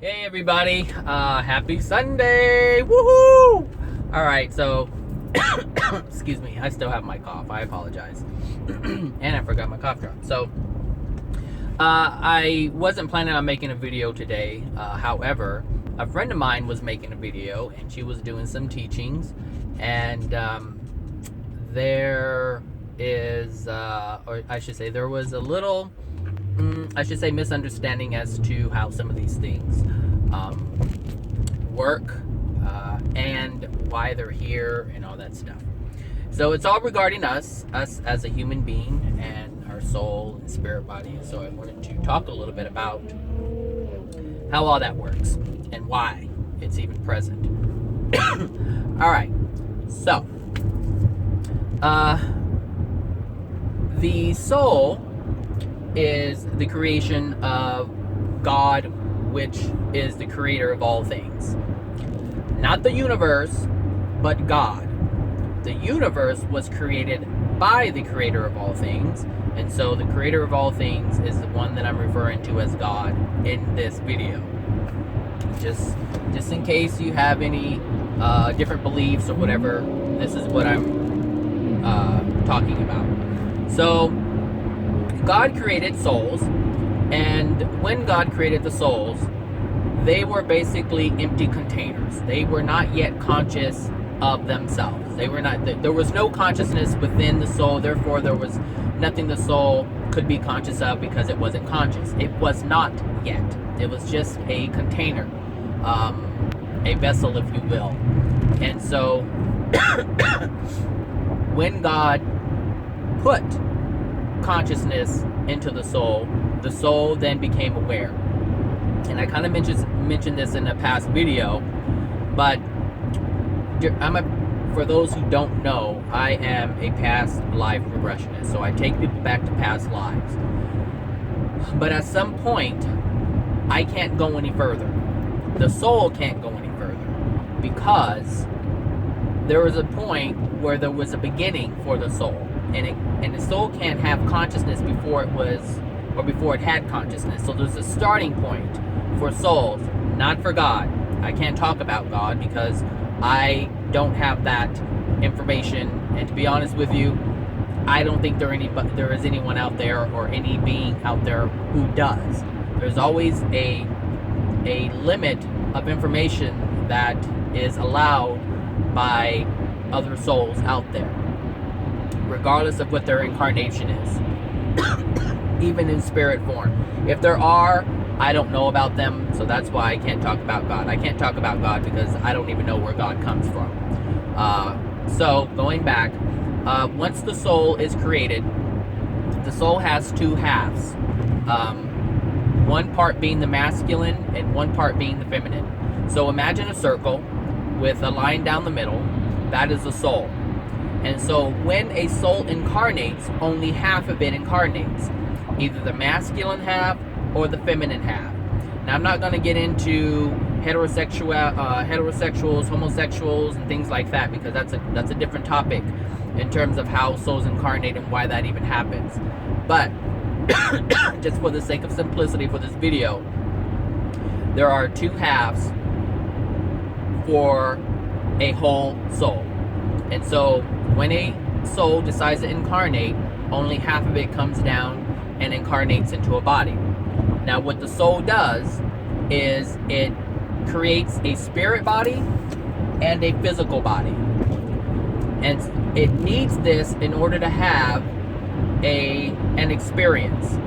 Hey everybody, happy Sunday, woohoo! Alright, so, excuse me, I still have my cough, I apologize. And I forgot my cough drop. So, I wasn't planning on making a video today, however, a friend of mine was making a video and she was doing some teachings, and there is, or I should say, there was a little misunderstanding as to how some of these things work and why they're here and all that stuff. So it's all regarding us as a human being and our soul and spirit body. So I wanted to talk a little bit about how all that works and why it's even present. All right, so the soul is the creation of God, which is the creator of all things. Not the universe, but God. The universe was created by the creator of all things, and so the creator of all things is the one that I'm referring to as God in this video. Just in case you have any different beliefs or whatever, this is what I'm talking about. So God created souls, and when God created the souls, they were basically empty containers. They were not yet conscious of themselves. They were not. There was no consciousness within the soul. Therefore, there was nothing the soul could be conscious of because it wasn't conscious. It was not yet. It was just a container, a vessel, if you will. And so, when God put consciousness into the soul then became aware. And I kind of mentioned this in a past video, but for those who don't know, I am a past life regressionist, so I take people back to past lives. But at some point, I can't go any further. The soul can't go any further because there was a point where there was a beginning for the soul. And the soul can't have consciousness before it had consciousness. So there's a starting point for souls, not for God. I can't talk about God because I don't have that information. And to be honest with you, I don't think there is anyone out there or any being out there who does. There's always a limit of information that is allowed by other souls out there, regardless of what their incarnation is, even in spirit form. If there are, I don't know about them, so that's why I can't talk about God. I can't talk about God because I don't even know where God comes from. So, going back, once the soul is created, the soul has two halves. One part being the masculine and one part being the feminine. So imagine a circle with a line down the middle. That is the soul. And so when a soul incarnates, only half of it incarnates. Either the masculine half or the feminine half. Now I'm not going to get into heterosexuals, homosexuals, and things like that, because that's a different topic in terms of how souls incarnate and why that even happens. But just for the sake of simplicity for this video, there are two halves for a whole soul. And so when a soul decides to incarnate, only half of it comes down and incarnates into a body. Now what the soul does is it creates a spirit body and a physical body. And it needs this in order to have an experience.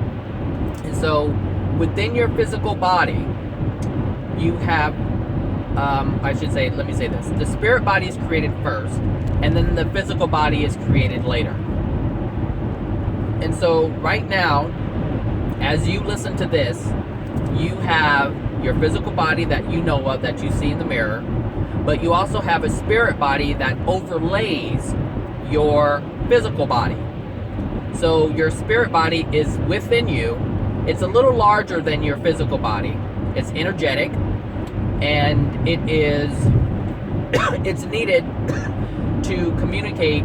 And so within your physical body, you have, let me say this. The spirit body is created first, and then the physical body is created later. And so right now, as you listen to this, you have your physical body that you know of, that you see in the mirror, but you also have a spirit body that overlays your physical body. So your spirit body is within you. It's a little larger than your physical body. It's energetic, and it's needed to communicate,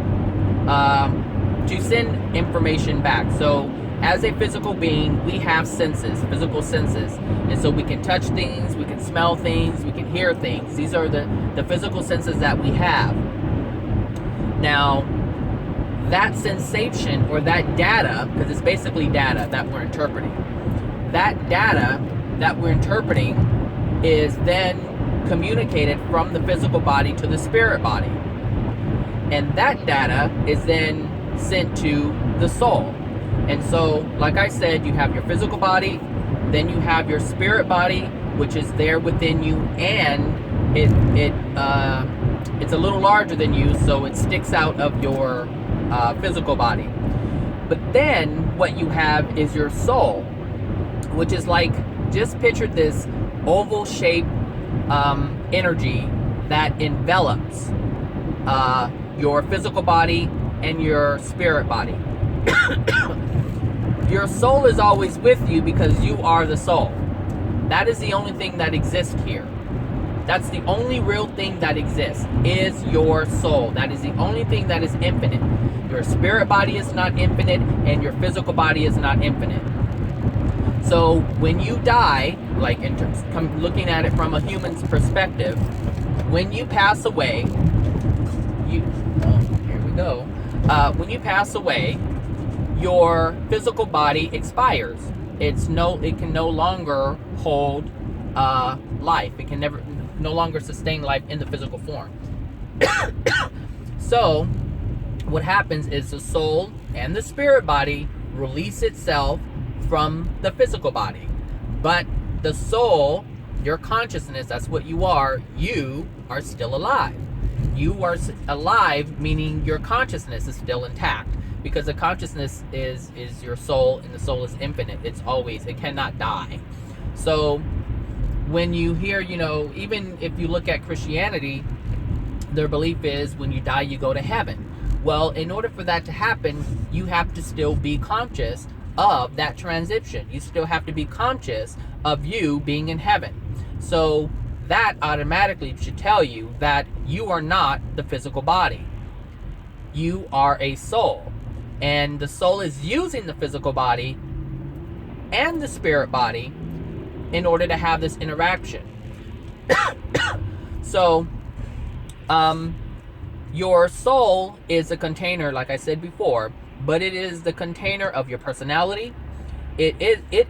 to send information back. So as a physical being, we have senses, physical senses. And so we can touch things, we can smell things, we can hear things. These are the physical senses that we have. Now, that sensation or that data, because it's basically data that we're interpreting, that data that we're interpreting is then communicated from the physical body to the spirit body. And that data is then sent to the soul. And so, like I said, you have your physical body, then you have your spirit body, which is there within you, and it's a little larger than you, so it sticks out of your physical body. But then what you have is your soul, which is like, just picture this oval shaped energy that envelops your physical body and your spirit body. Your soul is always with you because you are the soul. That is the only thing that exists here. That's the only real thing that exists, is your soul. That is the only thing that is infinite. Your spirit body is not infinite, and your physical body is not infinite. So when you die, like looking at it from a human's perspective, when you pass away, here we go. When you pass away, your physical body expires. It can no longer hold life. It can no longer sustain life in the physical form. So what happens is the soul and the spirit body release itself from the physical body. But the soul, your consciousness, that's what you are still alive. You are alive, meaning your consciousness is still intact. Because the consciousness is your soul, and the soul is infinite. It cannot die. So when you hear, even if you look at Christianity, their belief is when you die, you go to heaven. Well, in order for that to happen, you have to still be conscious of that transition. You still have to be conscious of you being in heaven. So that automatically should tell you that you are not the physical body. You are a soul. And the soul is using the physical body and the spirit body in order to have this interaction. So, your soul is a container, like I said before, but it is the container of your personality. It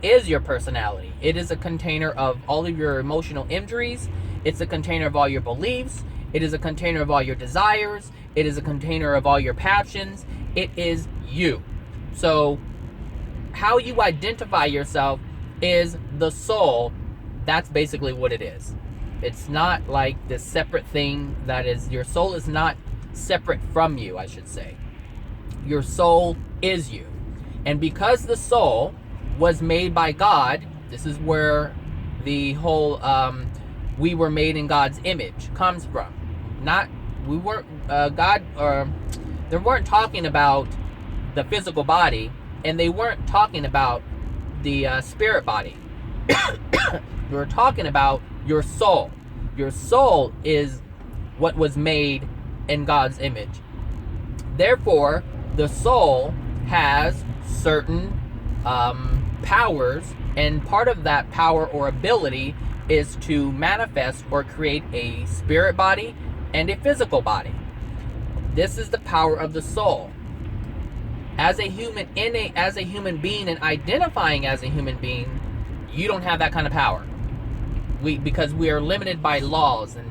is your personality. It is a container of all of your emotional injuries. It's a container of all your beliefs. It is a container of all your desires. It is a container of all your passions. It is you. So how you identify yourself is the soul. That's basically what it is. It's not like this separate thing that is, your soul is not separate from you, I should say. Your soul is you. And because the soul was made by God, this is where the whole we were made in God's image comes from. They weren't talking about the physical body, and they weren't talking about the spirit body. We were talking about your soul. Your soul is what was made in God's image. Therefore, the soul has certain powers, and part of that power or ability is to manifest or create a spirit body and a physical body. This is the power of the soul. As a human being and identifying as a human being, you don't have that kind of power. Because we are limited by laws, and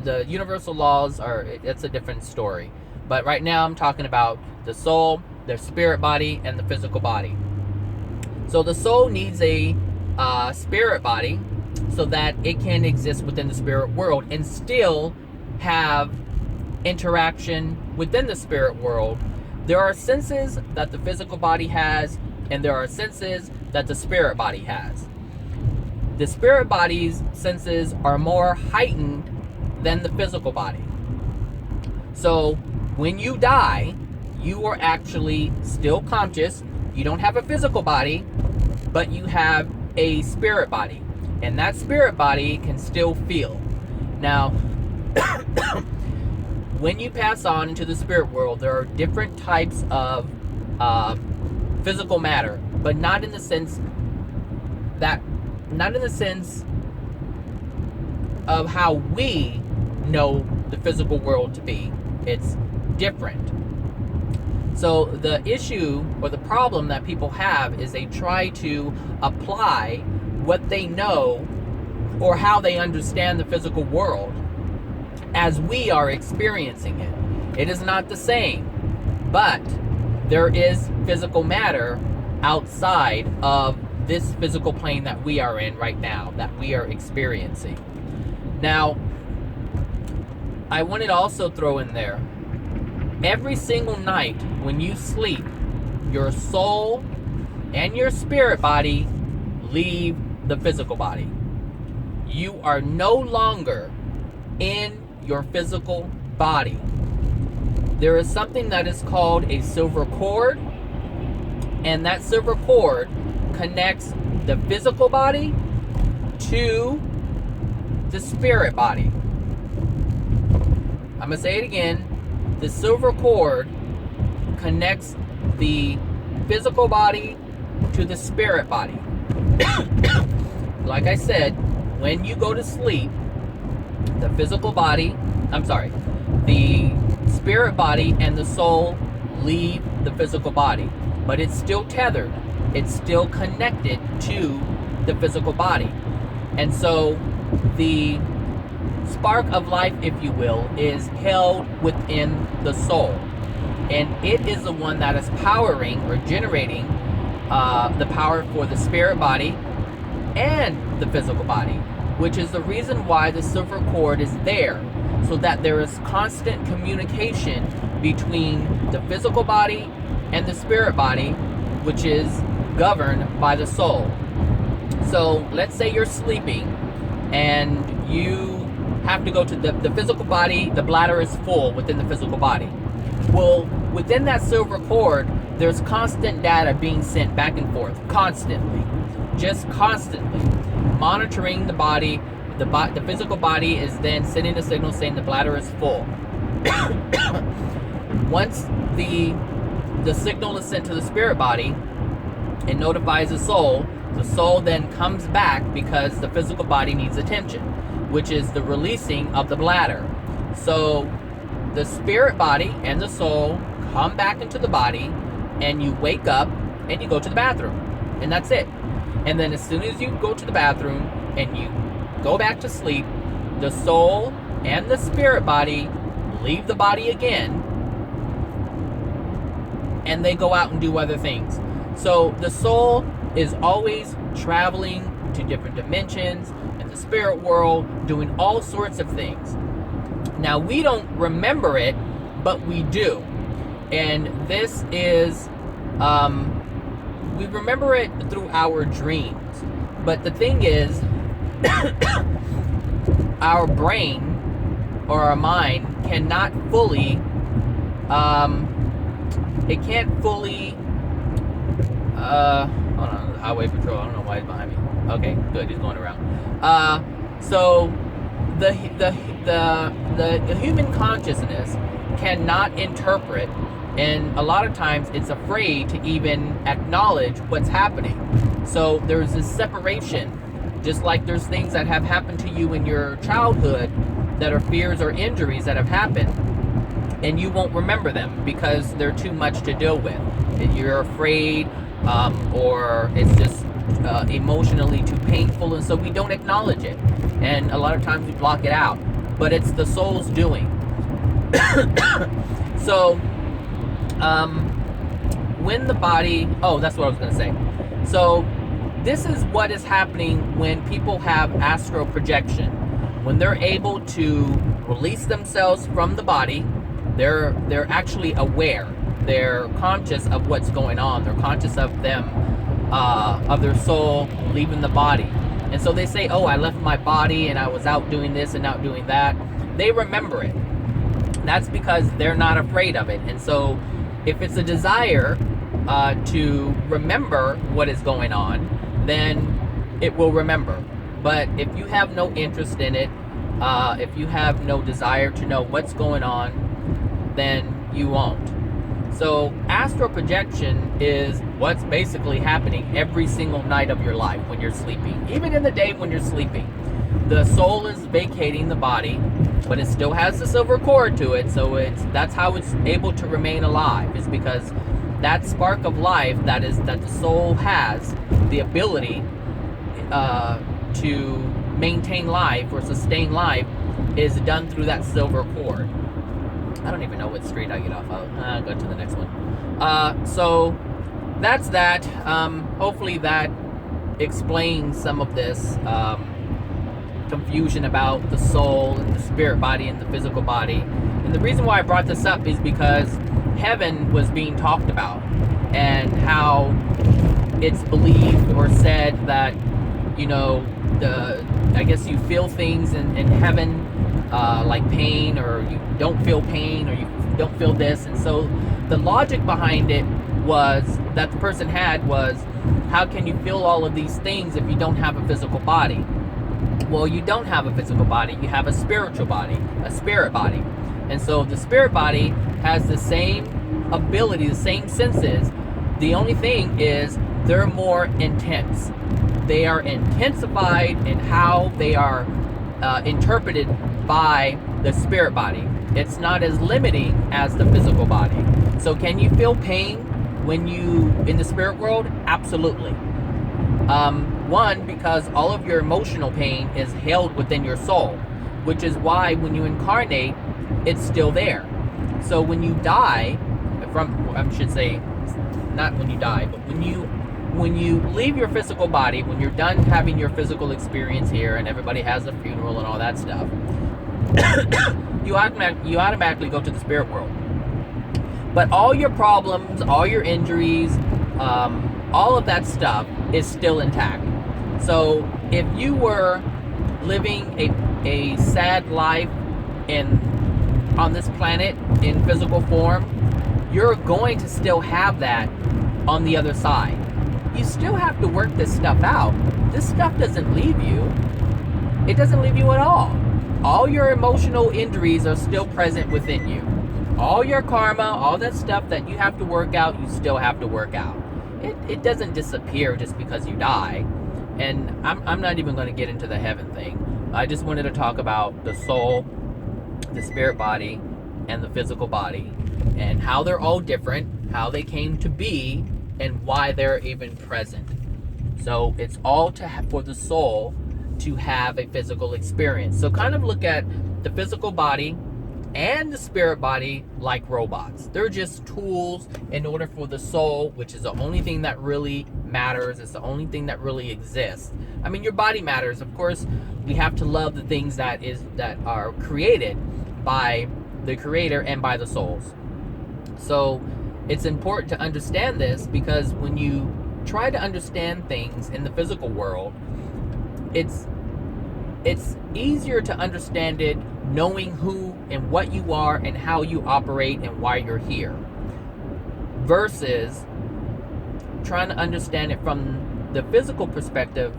the universal laws it's a different story. But right now I'm talking about the soul, the spirit body, and the physical body. So the soul needs a spirit body so that it can exist within the spirit world and still have interaction within the spirit world. There are senses that the physical body has, and there are senses that the spirit body has. The spirit body's senses are more heightened than the physical body. So when you die, you are actually still conscious. You don't have a physical body, but you have a spirit body. And that spirit body can still feel. Now, when you pass on into the spirit world, there are different types of physical matter, but not in the sense of how we know the physical world to be. It's different. So the issue or the problem that people have is they try to apply what they know or how they understand the physical world as we are experiencing it. It is not the same, but there is physical matter outside of this physical plane that we are in right now, that we are experiencing. Now, I wanted to also throw in there, every single night when you sleep, your soul and your spirit body leave the physical body. You are no longer in your physical body. There is something that is called a silver cord, and that silver cord connects the physical body to the spirit body. I'm going to say it again. The silver cord connects the physical body to the spirit body. Like I said, when you go to sleep, the spirit body and the soul leave the physical body, but it's still tethered. It's still connected to the physical body. And so the spark of life, if you will, is held within the soul. And it is the one that is powering or generating the power for the spirit body and the physical body, which is the reason why the silver cord is there, so that there is constant communication between the physical body and the spirit body, which is governed by the soul. So let's say you're sleeping and you have to go to the physical body, the bladder is full within the physical body. Well, within that silver cord, there's constant data being sent back and forth, constantly, just constantly, monitoring the body. The physical body is then sending a signal saying the bladder is full. Once the signal is sent to the spirit body, it notifies the soul. The soul then comes back because the physical body needs attention, which is the releasing of the bladder. So the spirit body and the soul come back into the body, and you wake up and you go to the bathroom, and that's it. And then as soon as you go to the bathroom and you go back to sleep, the soul and the spirit body leave the body again, and they go out and do other things. So the soul is always traveling to different dimensions in the spirit world, doing all sorts of things. Now, we don't remember it, but we do. And this is, we remember it through our dreams. But the thing is, our brain or our mind cannot fully, it can't fully, hold on, highway patrol, I don't know why he's behind me. Okay, good, he's going around. So the human consciousness cannot interpret, and a lot of times it's afraid to even acknowledge what's happening. So there's this separation, just like there's things that have happened to you in your childhood that are fears or injuries that have happened, and you won't remember them because they're too much to deal with. You're afraid, or it's just emotionally too painful, and so we don't acknowledge it, and a lot of times we block it out, but it's the soul's doing. So when the body, that's what I was going to say. So this is what is happening when people have astral projection. When they're able to release themselves from the body, they're actually aware. They're conscious of what's going on. They're conscious of them, of their soul leaving the body. And so they say, I left my body and I was out doing this and out doing that. They remember it. That's because they're not afraid of it. And so if it's a desire to remember what is going on, then it will remember. But if you have no interest in it, if you have no desire to know what's going on, then you won't. So astral projection is what's basically happening every single night of your life when you're sleeping. Even in the day when you're sleeping. The soul is vacating the body, but it still has the silver cord to it, so that's how it's able to remain alive, is because that spark of life that the soul has, the ability to maintain life or sustain life, is done through that silver cord. I don't even know what street I get off of. I'll go to the next one. So that's that. Hopefully that explains some of this confusion about the soul and the spirit body and the physical body. And the reason why I brought this up is because heaven was being talked about, and how it's believed or said that, you know, I guess you feel things in heaven, like pain, or you don't feel pain, or you don't feel this. And so the logic behind it was that the person had was, how can you feel all of these things if you don't have a physical body? Well, you don't have a physical body, you have a spiritual body, a spirit body. And so the spirit body has the same ability, the same senses. The only thing is they're more intense. They are intensified in how they are interpreted by the spirit body. It's not as limiting as the physical body. So can you feel pain when you in the spirit world? Absolutely. One, because all of your emotional pain is held within your soul, which is why when you incarnate, it's still there. So when you die, I should say, not when you die, but when you leave your physical body, when you're done having your physical experience here, and everybody has a funeral and all that stuff, you automatically go to the spirit world. But all your problems, all your injuries, all of that stuff is still intact. So if you were living a sad life on this planet in physical form, you're going to still have that on the other side. You still have to work this stuff out. This stuff doesn't leave you. It doesn't leave you at all. All your emotional injuries are still present within you. All your karma, all that stuff that you have to work out, you still have to work out. It doesn't disappear just because you die. And I'm not even going to get into the heaven thing. I just wanted to talk about the soul, the spirit body, and the physical body, and how they're all different, how they came to be, and why they're even present. So it's all for the soul to have a physical experience. So kind of look at the physical body and the spirit body like robots. They're just tools in order for the soul, which is the only thing that really matters. It's the only thing that really exists. I mean, your body matters. Of course, we have to love the things that are created by the creator and by the souls. So it's important to understand this, because when you try to understand things in the physical world, it's easier to understand it knowing who and what you are and how you operate and why you're here, versus trying to understand it from the physical perspective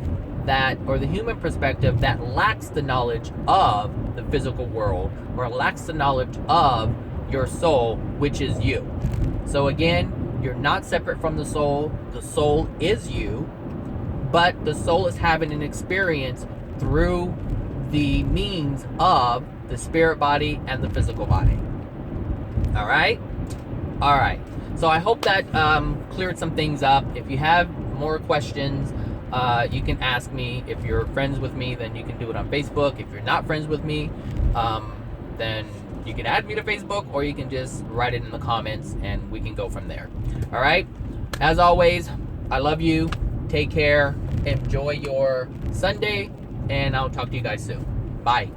or the human perspective that lacks the knowledge of the physical world, or lacks the knowledge of your soul, which is you. So again, you're not separate from the soul. The soul is you, but the soul is having an experience through the means of the spirit body and the physical body. All right. So I hope that cleared some things up. If you have more questions, you can ask me. If you're friends with me, then you can do it on Facebook. If you're not friends with me, then you can add me to Facebook, or you can just write it in the comments and we can go from there. All right. As always, I love you. Take care. Enjoy your Sunday, and I'll talk to you guys soon. Bye.